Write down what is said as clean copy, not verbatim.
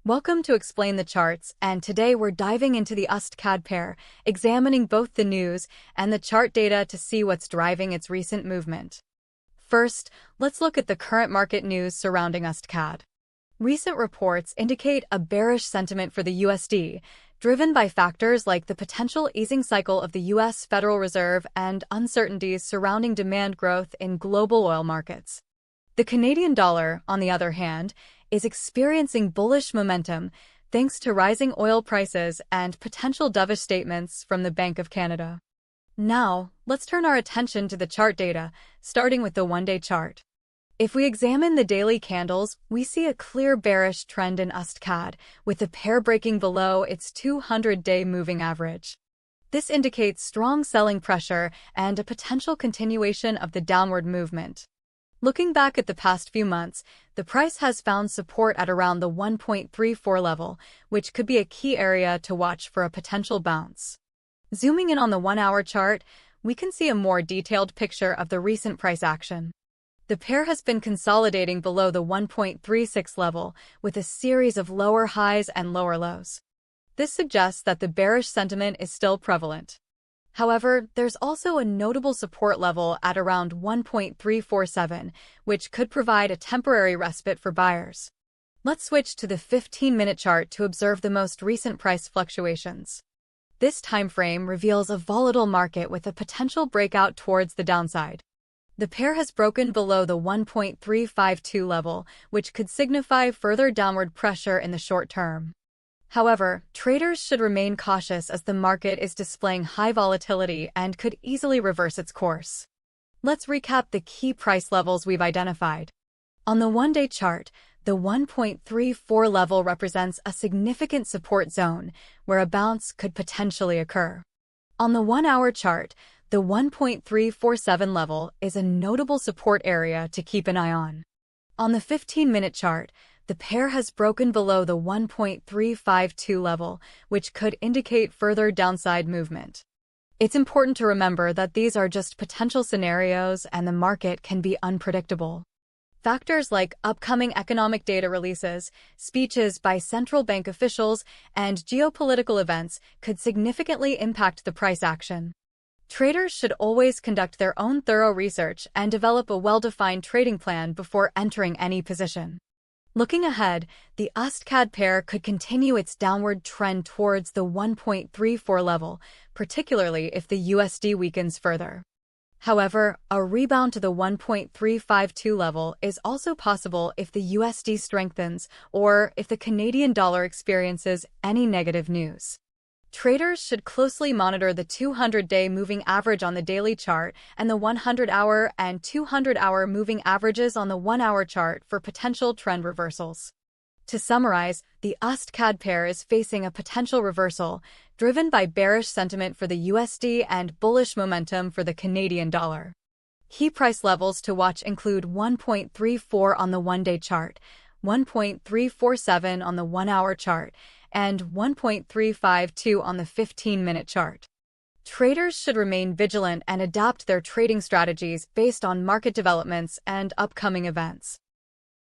Welcome to Explain the Charts, and today we're diving into the USDCAD pair, examining both the news and the chart data to see what's driving its recent movement. First, let's look at the current market news surrounding USDCAD. Recent reports indicate a bearish sentiment for the USD, driven by factors like the potential easing cycle of the U.S. Federal Reserve and uncertainties surrounding demand growth in global oil markets. The Canadian dollar, on the other hand, is experiencing bullish momentum thanks to rising oil prices and potential dovish statements from the Bank of Canada. Now, let's turn our attention to the chart data, starting with the one-day chart. If we examine the daily candles, we see a clear bearish trend in USDCAD, with the pair breaking below its 200-day moving average. This indicates strong selling pressure and a potential continuation of the downward movement. Looking back at the past few months, the price has found support at around the 1.34 level, which could be a key area to watch for a potential bounce. Zooming in on the one-hour chart, we can see a more detailed picture of the recent price action. The pair has been consolidating below the 1.36 level, with a series of lower highs and lower lows. This suggests that the bearish sentiment is still prevalent. However, there's also a notable support level at around 1.347, which could provide a temporary respite for buyers. Let's switch to the 15-minute chart to observe the most recent price fluctuations. This time frame reveals a volatile market with a potential breakout towards the downside. The pair has broken below the 1.352 level, which could signify further downward pressure in the short term. However, traders should remain cautious as the market is displaying high volatility and could easily reverse its course. Let's recap the key price levels we've identified. On the one-day chart, the 1.34 level represents a significant support zone where a bounce could potentially occur. On the one-hour chart, the 1.347 level is a notable support area to keep an eye on. On the 15-minute chart, the pair has broken below the 1.352 level, which could indicate further downside movement. It's important to remember that these are just potential scenarios and the market can be unpredictable. Factors like upcoming economic data releases, speeches by central bank officials, and geopolitical events could significantly impact the price action. Traders should always conduct their own thorough research and develop a well-defined trading plan before entering any position. Looking ahead, the USDCAD pair could continue its downward trend towards the 1.34 level, particularly if the USD weakens further. However, a rebound to the 1.352 level is also possible if the USD strengthens or if the Canadian dollar experiences any negative news. Traders should closely monitor the 200-day moving average on the daily chart and the 100-hour and 200-hour moving averages on the one-hour chart for potential trend reversals. To summarize, the USDCAD pair is facing a potential reversal, driven by bearish sentiment for the USD and bullish momentum for the Canadian dollar. Key price levels to watch include 1.34 on the one-day chart, 1.347 on the one-hour chart, and 1.352 on the 15-minute chart. Traders should remain vigilant and adapt their trading strategies based on market developments and upcoming events.